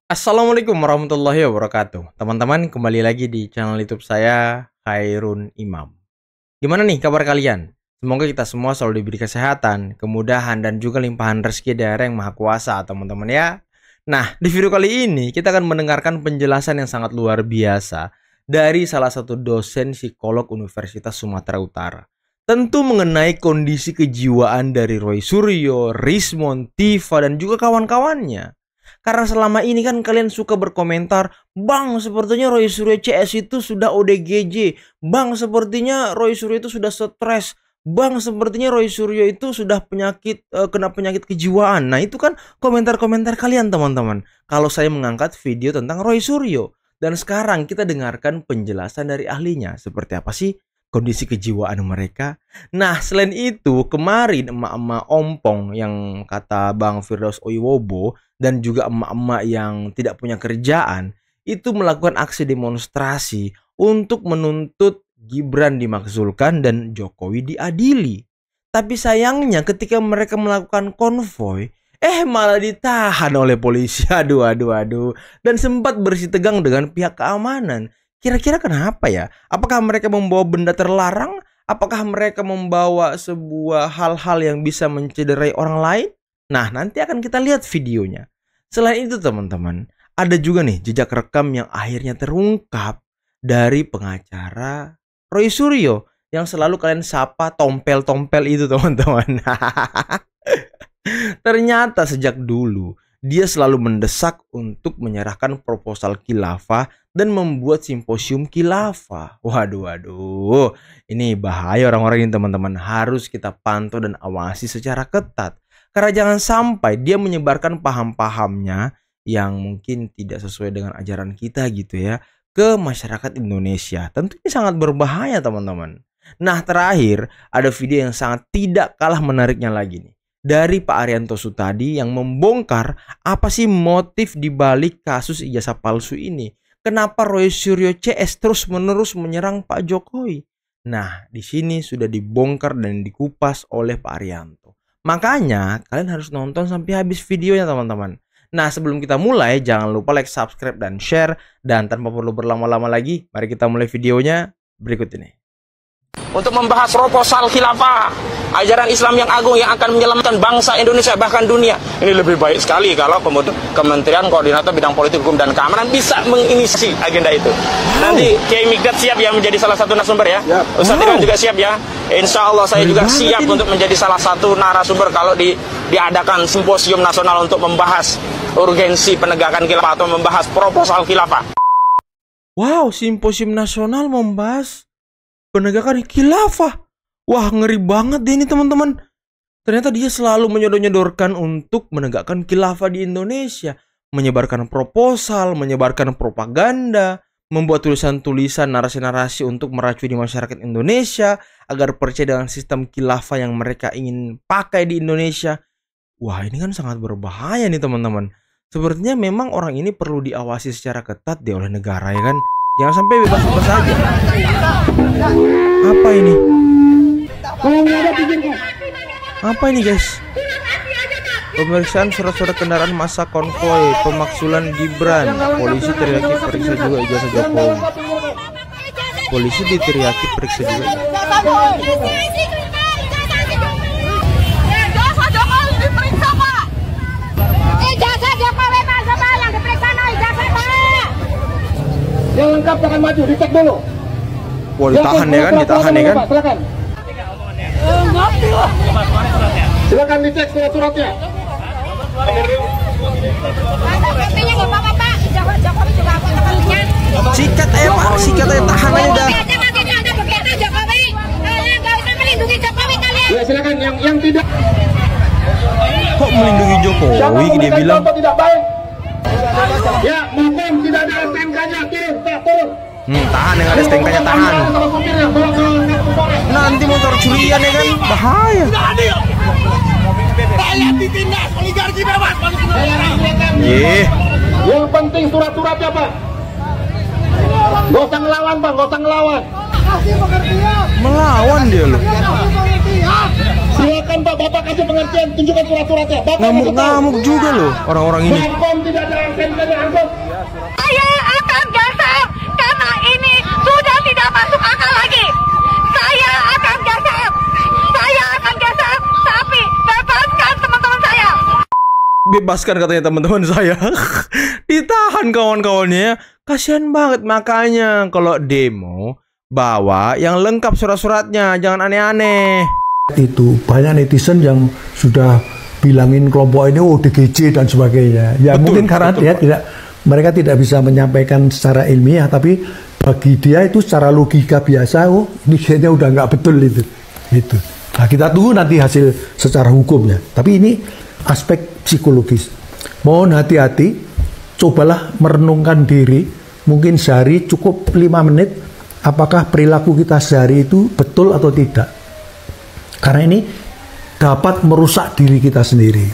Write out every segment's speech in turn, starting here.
Assalamualaikum warahmatullahi wabarakatuh. Teman-teman, kembali lagi di channel YouTube saya, Khairun Imam. Gimana nih kabar kalian? Semoga kita semua selalu diberi kesehatan, kemudahan, dan juga limpahan rezeki dari Yang Maha Kuasa, teman-teman ya. Nah, di video kali ini kita akan mendengarkan penjelasan yang sangat luar biasa dari salah satu dosen psikolog Universitas Sumatera Utara. Tentu mengenai kondisi kejiwaan dari Roy Suryo, Rismond, Tifa, dan juga kawan-kawannya. Karena selama ini kan kalian suka berkomentar, Bang, sepertinya Roy Suryo CS itu sudah ODGJ. Bang, sepertinya Roy Suryo itu sudah stres. Bang, sepertinya Roy Suryo itu sudah kena penyakit kejiwaan. Nah, itu kan komentar-komentar kalian, teman-teman. Kalau saya mengangkat video tentang Roy Suryo. Dan sekarang kita dengarkan penjelasan dari ahlinya. Seperti apa sih kondisi kejiwaan mereka? Nah, selain itu, kemarin emak-emak ompong yang kata Bang Firdaus Oiwobo dan juga emak-emak yang tidak punya kerjaan itu melakukan aksi demonstrasi untuk menuntut Gibran dimakzulkan dan Jokowi diadili. Tapi sayangnya ketika mereka melakukan konvoy, malah ditahan oleh polisi. Aduh. Dan sempat bersih tegang dengan pihak keamanan. Kira-kira kenapa ya? Apakah mereka membawa benda terlarang? Apakah mereka membawa sebuah hal-hal yang bisa mencederai orang lain? Nah, nanti akan kita lihat videonya. Selain itu, teman-teman, ada juga nih jejak rekam yang akhirnya terungkap dari pengacara Roy Suryo yang selalu kalian sapa tompel-tompel itu, teman-teman. Ternyata sejak dulu dia selalu mendesak untuk menyerahkan proposal khilafah dan membuat simposium khilafah. Waduh. Ini bahaya orang-orang ini, teman-teman. Harus kita pantau dan awasi secara ketat. Karena jangan sampai dia menyebarkan paham-pahamnya yang mungkin tidak sesuai dengan ajaran kita gitu ya ke masyarakat Indonesia. Tentu ini sangat berbahaya, teman-teman. Nah, terakhir ada video yang sangat tidak kalah menariknya lagi nih. Dari Pak Arianto Sutadi yang membongkar apa sih motif dibalik kasus ijazah palsu ini. Kenapa Roy Suryo CS terus-menerus menyerang Pak Jokowi? Nah, di sini sudah dibongkar dan dikupas oleh Pak Arianto. Makanya kalian harus nonton sampai habis videonya, teman-teman. Nah, sebelum kita mulai, jangan lupa like, subscribe, dan share. Dan tanpa perlu berlama-lama lagi, mari kita mulai videonya berikut ini. Untuk membahas proposal khilafah, ajaran Islam yang agung yang akan menyelamatkan bangsa Indonesia bahkan dunia. Ini lebih baik sekali kalau kemudian Kementerian Koordinator Bidang Politik, Hukum, dan Keamanan bisa menginisiasi agenda itu. Nanti Kiai Mikdad siap ya menjadi salah satu narasumber ya. Ustaz Ridwan juga siap ya. Insya Allah saya juga siap untuk menjadi salah satu narasumber kalau diadakan simposium nasional untuk membahas urgensi penegakan khilafah atau membahas proposal khilafah. Wow, simposium nasional membahas penegakan khilafah. Wah, ngeri banget deh ini, teman-teman. Ternyata dia selalu menyodor-nyodorkan untuk menegakkan khilafah di Indonesia. Menyebarkan proposal, menyebarkan propaganda, membuat tulisan-tulisan narasi-narasi untuk meracuni masyarakat Indonesia agar percaya dengan sistem khilafah yang mereka ingin pakai di Indonesia. Wah, ini kan sangat berbahaya nih, teman-teman. Sepertinya memang orang ini perlu diawasi secara ketat deh oleh negara, ya kan? Jangan sampai bebas-bebas aja. Apa ini? Apa ini, guys? Pemeriksaan surat-surat kendaraan massa konvoy, pemakzulan Gibran. Polisi teriaki periksa juga ijazah Jokowi. Polisi diteriaki periksa juga. Ijazah Jokowi diperiksa, Pak. Ijazah Jokowi, Pak, coba yang diperiksa ijazah, Pak. Yang lengkap jangan maju, dicek dulu. Wah, ditahan ya kan, ditahan ya kan. Silakan. Silakan dicek surat-suratnya. Buktinya nggak apa-apa, Pak. Ijazah Jokowi juga apa buktinya? Sikat aja, Pak, sikat aja, tahan aja dah. Ada bukti Jokowi. Kalian nggak usah melindungi Jokowi kalian. Ya silakan yang tidak. Kok melindungi Jokowi? Dia bilang. Tidak baik. Ya, mohon tidak ada STNK-nya, turun. Tahan yang ada STNK-nya, tahan. Nanti motor curian ya kan, bahaya. Rakyat ditindas, oligarki bebas. Yang penting surat-suratnya, Pak. Gak usah ngelawan, Pak, gak usah ngelawan. Melawan dia loh. Silakan silakan Pak, Bapak kasih pengertian, tunjukkan surat-suratnya. Ngamuk-ngamuk juga loh orang-orang ini. Bakom tidak ada STNK diangkut. Saya akan gasap karena ini sudah tidak masuk akal lagi. Saya akan gasap. Saya akan gasap, tapi bebaskan teman-teman saya. Bebaskan katanya teman-teman saya. Ditahan kawan-kawannya ya. Kasihan banget, makanya kalau demo bawa yang lengkap surat-suratnya, jangan aneh-aneh. Itu banyak netizen yang sudah bilangin kelompok ini DGJ dan sebagainya. Ya Betul, mungkin karena betul, dia mereka tidak bisa menyampaikan secara ilmiah, tapi bagi dia itu secara logika biasa, ini kayaknya udah nggak betul itu. Gitu. Nah, kita tunggu nanti hasil secara hukumnya. Tapi ini aspek psikologis. Mohon hati-hati, cobalah merenungkan diri. Mungkin sehari cukup 5 menit. Apakah perilaku kita sehari itu betul atau tidak? Karena ini dapat merusak diri kita sendiri.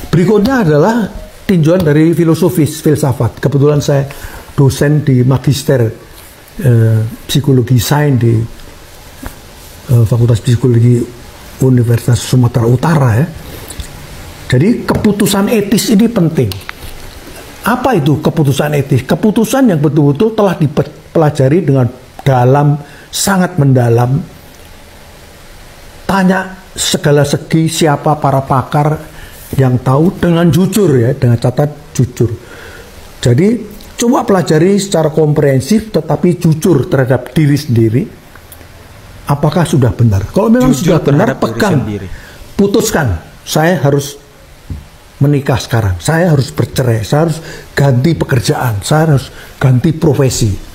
Berikutnya adalah tinjauan dari filsafat. Kebetulan saya dosen di magister psikologi sains di Fakultas Psikologi Universitas Sumatera Utara ya. Jadi keputusan etis ini penting. Apa itu keputusan etis? Keputusan yang betul-betul telah dipelajari dengan dalam, sangat mendalam. Tanya segala segi siapa para pakar yang tahu dengan jujur ya, dengan catat jujur. Jadi coba pelajari secara komprehensif tetapi jujur terhadap diri sendiri. Apakah sudah benar? Kalau memang Jujur sudah benar, terhadap diri pegang, sendiri. putuskan. Saya harus menikah sekarang, saya harus bercerai, saya harus ganti pekerjaan, saya harus ganti profesi.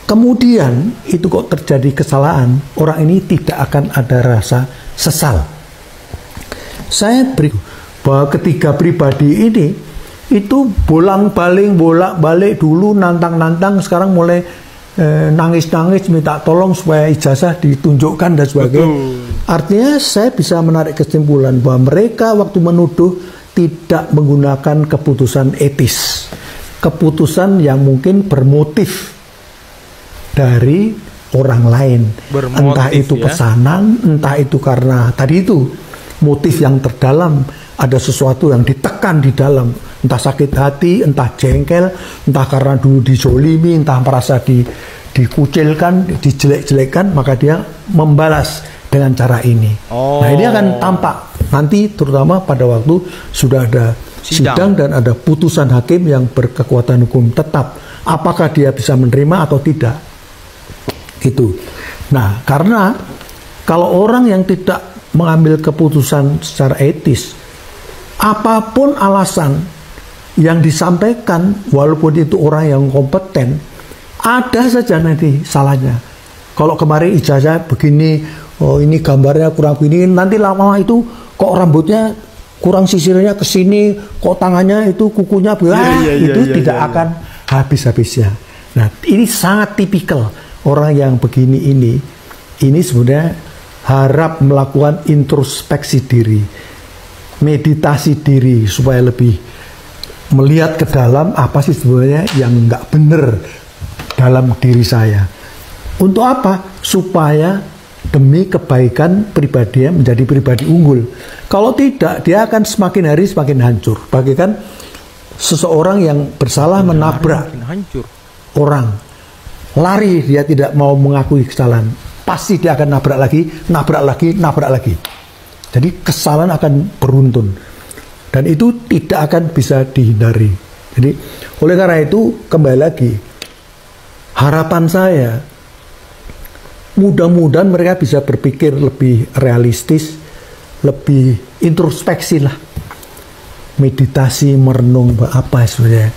Kemudian itu kok terjadi kesalahan, orang ini tidak akan ada rasa sesal. Saya beri bahwa ketiga pribadi ini itu bolak-balik dulu nantang-nantang, sekarang mulai nangis-nangis minta tolong supaya ijazah ditunjukkan dan sebagainya. Artinya saya bisa menarik kesimpulan bahwa mereka waktu menuduh tidak menggunakan keputusan etis, keputusan yang mungkin bermotif dari orang lain, Bermotif, entah itu ya. pesanan, entah itu karena tadi itu motif yang terdalam, ada sesuatu yang ditekan di dalam, entah sakit hati, entah jengkel, entah karena dulu dizolimi, entah merasa dikucilkan, dijelek-jelekkan, maka dia membalas dengan cara ini. Nah ini akan tampak nanti, terutama pada waktu sudah ada sidang dan ada putusan hakim yang berkekuatan hukum tetap, apakah dia bisa menerima atau tidak. Gitu. Nah, karena kalau orang yang tidak mengambil keputusan secara etis, apapun alasan yang disampaikan, walaupun itu orang yang kompeten, ada saja nanti salahnya. Kalau kemarin ijazah begini, oh ini gambarnya kurang begini, nanti lama itu kok rambutnya kurang sisirnya ke sini, kok tangannya itu kukunya tidak akan habis-habisnya. Nah, ini sangat tipikal orang yang begini ini sebenarnya harap melakukan introspeksi diri, meditasi diri supaya lebih melihat ke dalam apa sih sebenarnya yang nggak benar dalam diri saya. Untuk apa? Supaya demi kebaikan pribadinya menjadi pribadi unggul. Kalau tidak, dia akan semakin hari semakin hancur. Bagaikan seseorang yang bersalah menabrak orang, lari, dia tidak mau mengakui kesalahan, pasti dia akan nabrak lagi. Jadi kesalahan akan beruntun dan itu tidak akan bisa dihindari. Jadi oleh karena itu, kembali lagi, harapan saya mudah-mudahan mereka bisa berpikir lebih realistis, lebih introspeksi lah, meditasi, merenung apa sebenarnya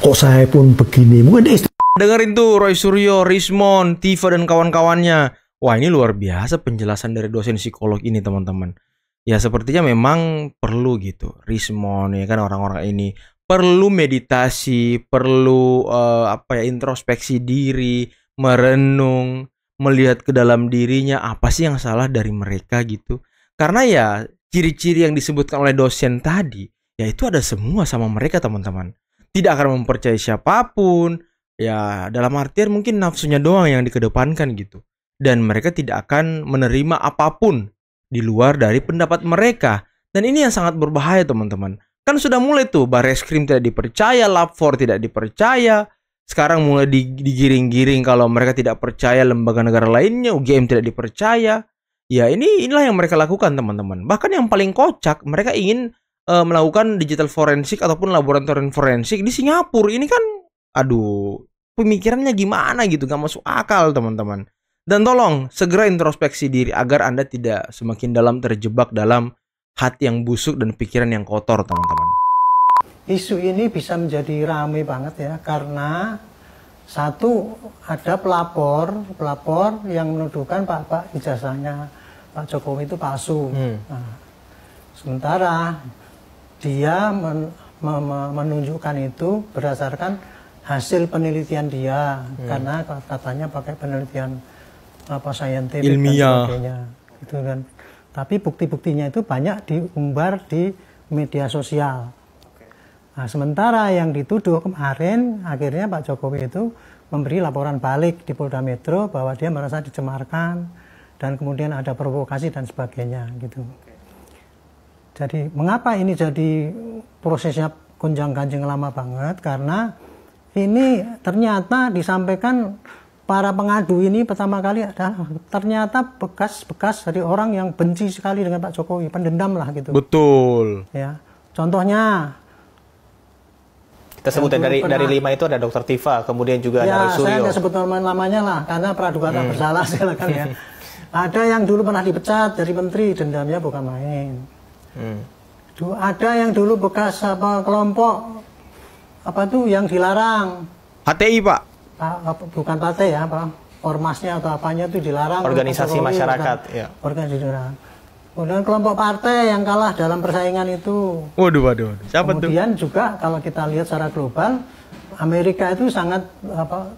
kok saya pun begini. Mungkin dengerin tuh Roy Suryo, Rismond, Tiva dan kawan-kawannya. Wah, ini luar biasa penjelasan dari dosen psikolog ini, teman-teman. Ya sepertinya memang perlu gitu, Rismond ya kan, orang-orang ini perlu meditasi, perlu introspeksi diri, merenung, melihat ke dalam dirinya apa sih yang salah dari mereka gitu. Karena ya ciri-ciri yang disebutkan oleh dosen tadi, ya itu ada semua sama mereka, teman-teman. Tidak akan mempercayai siapapun, ya dalam artian mungkin nafsunya doang yang dikedepankan gitu. Dan mereka tidak akan menerima apapun di luar dari pendapat mereka. Dan ini yang sangat berbahaya teman-teman. Kan sudah mulai tuh Bareskrim tidak dipercaya, Lab 4 tidak dipercaya. Sekarang mulai digiring-giring kalau mereka tidak percaya lembaga negara lainnya, UGM tidak dipercaya. Ya inilah yang mereka lakukan teman-teman. Bahkan yang paling kocak, mereka ingin melakukan digital forensik ataupun laboratorium forensik di Singapura. Ini kan, aduh, pemikirannya gimana gitu, gak masuk akal teman-teman. Dan tolong segera introspeksi diri agar Anda tidak semakin dalam terjebak dalam hati yang busuk dan pikiran yang kotor teman-teman. Isu ini bisa menjadi ramai banget ya, karena satu, ada pelapor yang menuduhkan Pak ijazahnya Pak Jokowi itu palsu. Nah, sementara dia menunjukkan itu berdasarkan hasil penelitian dia, karena katanya pakai penelitian saintifik ilmiah dan sebagainya, gitu kan. Tapi bukti-buktinya itu banyak diumbar di media sosial. Nah, sementara yang dituduh kemarin, akhirnya Pak Jokowi itu memberi laporan balik di Polda Metro bahwa dia merasa dicemarkan dan kemudian ada provokasi dan sebagainya gitu. Jadi mengapa ini jadi prosesnya gonjang-ganjing lama banget? Karena ini ternyata disampaikan para pengadu ini pertama kali adalah ternyata bekas-bekas dari orang yang benci sekali dengan Pak Jokowi, pendendam lah gitu. Betul. Ya, contohnya kita sebutkan dari 5 itu ada Dr. Tifa, kemudian juga ada Suryo. Saya nggak sebut namanya lah, karena praduga tak bersalah silakan ya. Ada yang dulu pernah dipecat dari menteri, dendamnya bukan main. Ada yang dulu bekas kelompok yang dilarang. HTI Pak? Bukan partai ya, ormasnya atau apanya itu dilarang. Organisasi masyarakat. Ya. Organisasi dilarang. Kemudian kelompok partai yang kalah dalam persaingan itu. Waduh. Siapa Kemudian tuh? juga kalau kita lihat secara global, Amerika itu sangat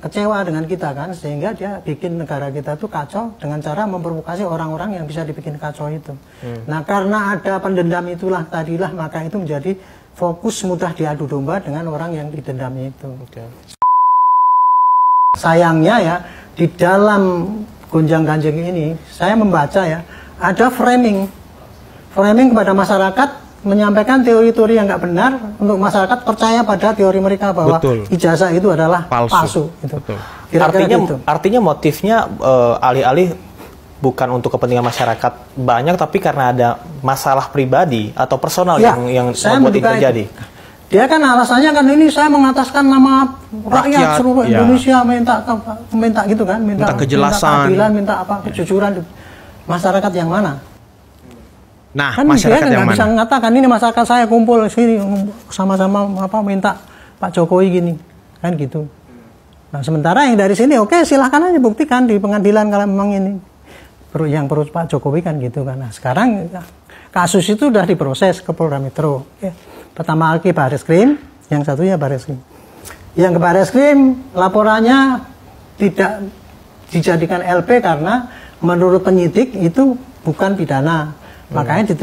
kecewa dengan kita kan, sehingga dia bikin negara kita itu kacau dengan cara memprovokasi orang-orang yang bisa dibikin kacau itu. Nah, karena ada pendendam itulah tadilah, maka itu menjadi fokus mudah diadu domba dengan orang yang didendamnya itu. Sayangnya ya, di dalam gonjang-ganjing ini, saya membaca ya, ada framing kepada masyarakat, menyampaikan teori-teori yang nggak benar untuk masyarakat percaya pada teori mereka bahwa ijazah itu adalah palsu. Gitu. Artinya motifnya alih-alih bukan untuk kepentingan masyarakat banyak, tapi karena ada masalah pribadi atau personal yang membuat ini terjadi. Dia kan alasannya kan ini saya mengataskan nama rakyat seluruh Indonesia, minta gitu kan, minta kejelasan, minta keadilan, minta kejujuran. Masyarakat yang mana? Nah, kan masyarakat dia yang mana? Bisa mengatakan ini masyarakat saya kumpul sini sama-sama minta Pak Jokowi gini, kan gitu. Nah, sementara yang dari sini oke, silahkan aja buktikan di pengadilan kalau memang ini yang perlu Pak Jokowi kan gitu kan. Nah, sekarang kasus itu sudah diproses ke Polda Metro. Pertama ke Bareskrim, yang satunya Bareskrim. Yang ke Bareskrim laporannya tidak dijadikan LP karena menurut penyidik itu bukan pidana, makanya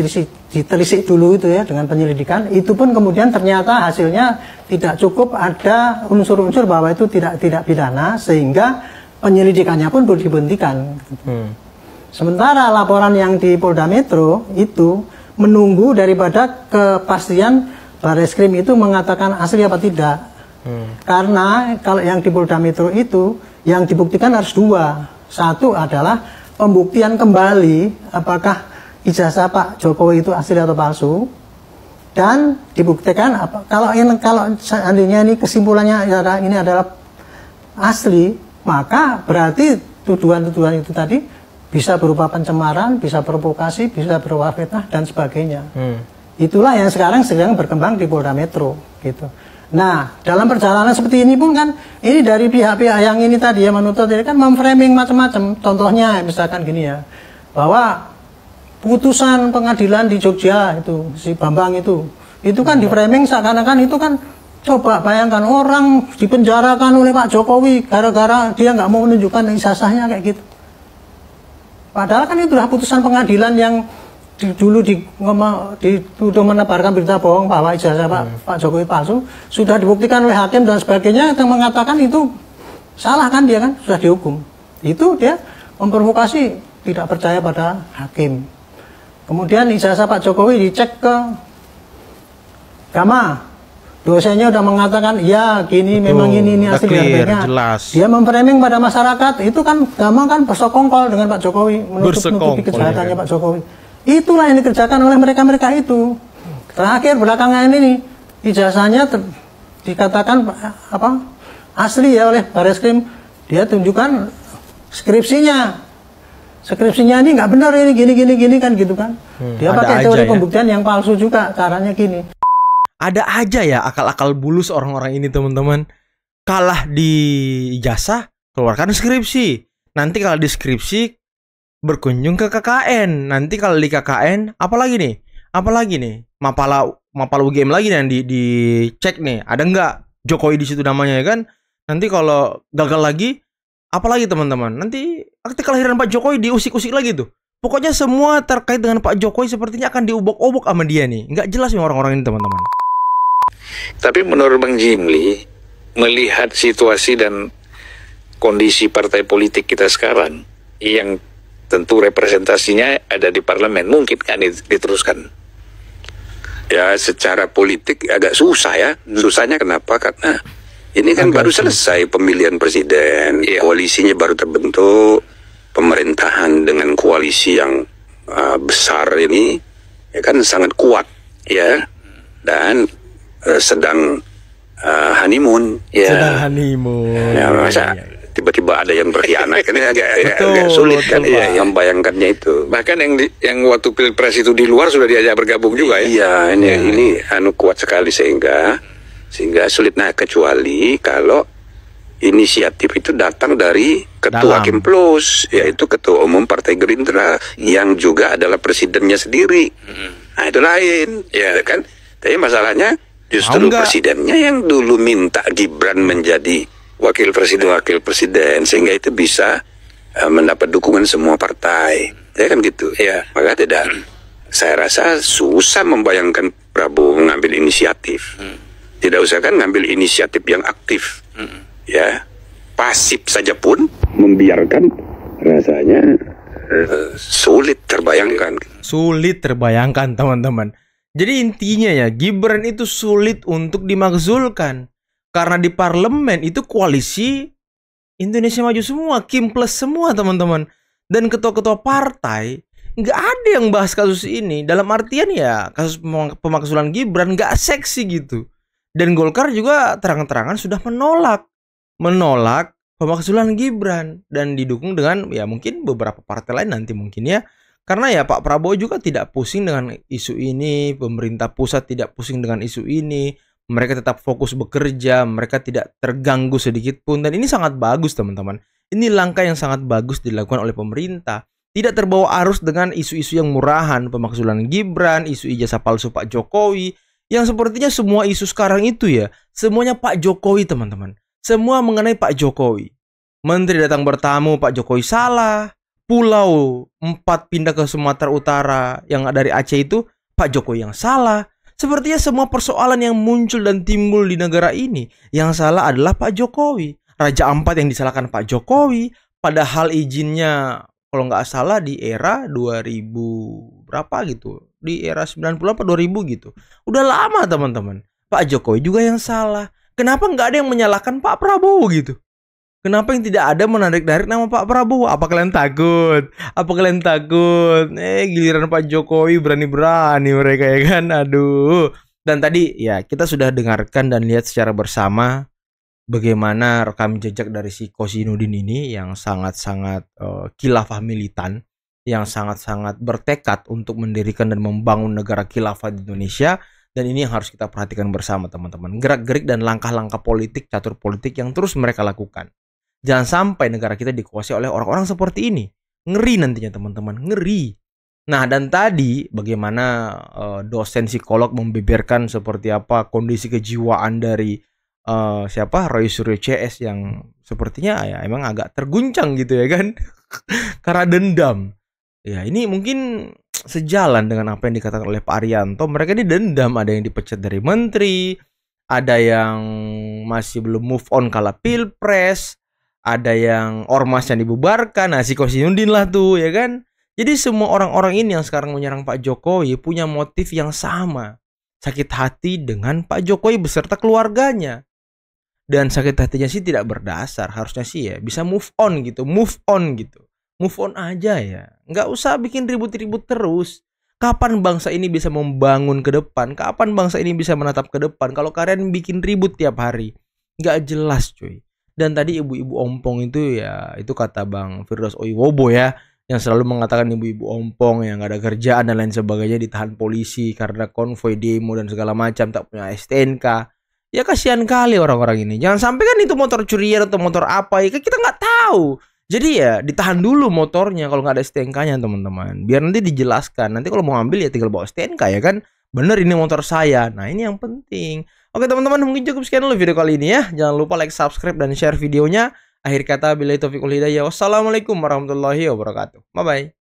ditelisik dulu itu ya dengan penyelidikan. Itu pun kemudian ternyata hasilnya tidak cukup, ada unsur-unsur bahwa itu tidak pidana, sehingga penyelidikannya pun perlu dihentikan. Sementara laporan yang di Polda Metro itu menunggu daripada kepastian Bareskrim itu mengatakan asli apa tidak. Karena kalau yang di Polda Metro itu yang dibuktikan harus dua. Satu adalah pembuktian kembali apakah ijazah Pak Jokowi itu asli atau palsu, dan dibuktikan kalau seandainya ini kesimpulannya ini adalah asli, maka berarti tuduhan-tuduhan itu tadi bisa berupa pencemaran, bisa provokasi, bisa berupa fitnah dan sebagainya. Itulah yang sekarang sedang berkembang di Polda Metro gitu. Nah, dalam perjalanan seperti ini pun kan, ini dari pihak-pihak yang ini tadi ya menuntut ini kan memframing macam-macam. Contohnya misalkan gini ya, bahwa putusan pengadilan di Jogja itu si Bambang itu kan diframing seakan-akan itu kan, coba bayangkan orang dipenjarakan oleh Pak Jokowi gara-gara dia nggak mau menunjukkan ijazahnya kayak gitu. Padahal kan itu adalah putusan pengadilan yang dulu dituduh menebarkan berita bohong bahwa ijazah Pak Jokowi palsu, sudah dibuktikan oleh hakim dan sebagainya, yang mengatakan itu salah kan, dia kan sudah dihukum. Itu dia memprovokasi tidak percaya pada hakim. Kemudian ijazah Pak Jokowi dicek ke Gama. Dosennya udah mengatakan, ya gini Betul, memang ini udah asli clear, harganya. jelas. Dia memframing pada masyarakat, itu kan Gama kan bersekongkol dengan Pak Jokowi, menutupi kejahatannya Pak Jokowi. Itulah yang dikerjakan oleh mereka-mereka itu. Terakhir belakangan ini ijazahnya dikatakan asli ya oleh Barreskrim. Dia tunjukkan skripsinya ini nggak benar, ini gini kan gitu kan. Dia pakai teori pembuktian yang palsu juga, caranya gini. Ada aja ya akal-akal bulus orang-orang ini teman-teman. Kalah di ijazah, keluarkan skripsi. Nanti kalau di skripsi berkunjung ke KKN. Nanti kalau di KKN apalagi nih? Mapala UGM lagi nih yang dicek nih. Ada nggak Jokowi di situ namanya ya kan? Nanti kalau gagal lagi, apalagi teman-teman? Nanti akte kelahiran Pak Jokowi diusik-usik lagi tuh. Pokoknya semua terkait dengan Pak Jokowi sepertinya akan diubok-ubok sama dia nih. Nggak jelas nih orang-orang ini teman-teman. Tapi menurut Bang Jimli, melihat situasi dan kondisi partai politik kita sekarang, yang tentu representasinya ada di parlemen, mungkin kan diteruskan? Ya secara politik agak susah ya. Susahnya kenapa? Karena ini kan baru selesai pemilihan presiden, koalisinya baru terbentuk, pemerintahan dengan koalisi yang besar ini ya kan sangat kuat ya, dan sedang honeymoon ya. Sedang honeymoon. Ya, masa tiba-tiba ada yang berkhianat kan agak sulit kan ya, membayangkannya itu. Bahkan yang waktu pilpres itu di luar sudah diajak bergabung juga ya. Iya, ini kuat sekali sehingga sulit. Nah, kecuali kalau inisiatif itu datang dari ketua Kimplus, yaitu ketua umum Partai Gerindra yang juga adalah presidennya sendiri. Nah, itu lain ya kan. Tapi masalahnya justru presidennya yang dulu minta Gibran menjadi wakil presiden sehingga itu bisa mendapat dukungan semua partai ya kan gitu ya. Maka saya rasa susah membayangkan Prabowo mengambil inisiatif. Tidak usah kan ngambil inisiatif yang aktif ya, pasif saja pun membiarkan rasanya sulit terbayangkan teman-teman. Jadi intinya ya, Gibran itu sulit untuk dimakzulkan. Karena di parlemen itu koalisi Indonesia Maju semua, Kim Plus semua teman-teman. Dan ketua-ketua partai nggak ada yang bahas kasus ini. Dalam artian ya kasus pemakzulan Gibran nggak seksi gitu. Dan Golkar juga terang-terangan sudah menolak pemakzulan Gibran. Dan didukung dengan ya mungkin beberapa partai lain nanti mungkin ya. Karena ya Pak Prabowo juga tidak pusing dengan isu ini, pemerintah pusat tidak pusing dengan isu ini, mereka tetap fokus bekerja, mereka tidak terganggu sedikit pun, dan ini sangat bagus teman-teman. Ini langkah yang sangat bagus dilakukan oleh pemerintah, tidak terbawa arus dengan isu-isu yang murahan, pemakzulan Gibran, isu ijazah palsu Pak Jokowi, yang sepertinya semua isu sekarang itu ya, semuanya Pak Jokowi teman-teman, semua mengenai Pak Jokowi. Menteri datang bertamu, Pak Jokowi salah. Pulau 4 pindah ke Sumatera Utara yang dari Aceh itu Pak Jokowi yang salah. Sepertinya semua persoalan yang muncul dan timbul di negara ini yang salah adalah Pak Jokowi. Raja Ampat yang disalahkan Pak Jokowi, padahal izinnya kalau nggak salah di era 2000 berapa gitu, di era 90 apa 2000 gitu. Udah lama teman-teman. Pak Jokowi juga yang salah. Kenapa nggak ada yang menyalahkan Pak Prabowo gitu? Kenapa yang tidak ada menarik-narik nama Pak Prabowo? Apa kalian takut? Giliran Pak Jokowi berani-berani mereka ya kan? Aduh. Dan tadi ya kita sudah dengarkan dan lihat secara bersama bagaimana rekam jejak dari si Kosinudin ini yang sangat-sangat khilafah militan, yang sangat-sangat bertekad untuk mendirikan dan membangun negara khilafah di Indonesia. Dan ini yang harus kita perhatikan bersama teman-teman. Gerak-gerik dan langkah-langkah politik, catur politik yang terus mereka lakukan. Jangan sampai negara kita dikuasai oleh orang-orang seperti ini. Ngeri nantinya teman-teman, ngeri. Nah, dan tadi bagaimana dosen psikolog membeberkan seperti apa kondisi kejiwaan dari Roy Suryo CS yang sepertinya ya emang agak terguncang gitu ya kan. Karena dendam. Ya, ini mungkin sejalan dengan apa yang dikatakan oleh Pak Arianto. Mereka ini dendam, ada yang dipecat dari menteri, ada yang masih belum move on kala pilpres, ada yang ormas yang dibubarkan. Nah, si Kosinudin lah tuh ya kan, Jadi semua orang-orang ini yang sekarang menyerang Pak Jokowi punya motif yang sama. Sakit hati dengan Pak Jokowi beserta keluarganya. Dan sakit hatinya sih tidak berdasar. Harusnya sih ya bisa move on gitu. Move on gitu. Move on aja ya. Nggak usah bikin ribut-ribut terus. Kapan bangsa ini bisa membangun ke depan? Kapan bangsa ini bisa menatap ke depan? Kalau kalian bikin ribut tiap hari. Nggak jelas cuy. Dan tadi ibu-ibu ompong itu ya, itu kata Bang Firdaus Oiwobo ya, yang selalu mengatakan ibu-ibu ompong yang gak ada kerjaan dan lain sebagainya ditahan polisi karena konvoy demo dan segala macam, tak punya STNK. Ya kasihan kali orang-orang ini. Jangan sampai kan itu motor curian atau motor apa ya, kita nggak tahu. Jadi ya ditahan dulu motornya kalau nggak ada STNK-nya teman-teman. Biar nanti dijelaskan. Nanti kalau mau ambil ya tinggal bawa STNK ya kan. Bener ini motor saya. Nah ini yang penting. Oke teman-teman, mungkin cukup sekian dulu video kali ini ya. Jangan lupa like, subscribe, dan share videonya. Akhir kata, billahi taufiq wal hidayah. Wassalamualaikum warahmatullahi wabarakatuh. Bye-bye.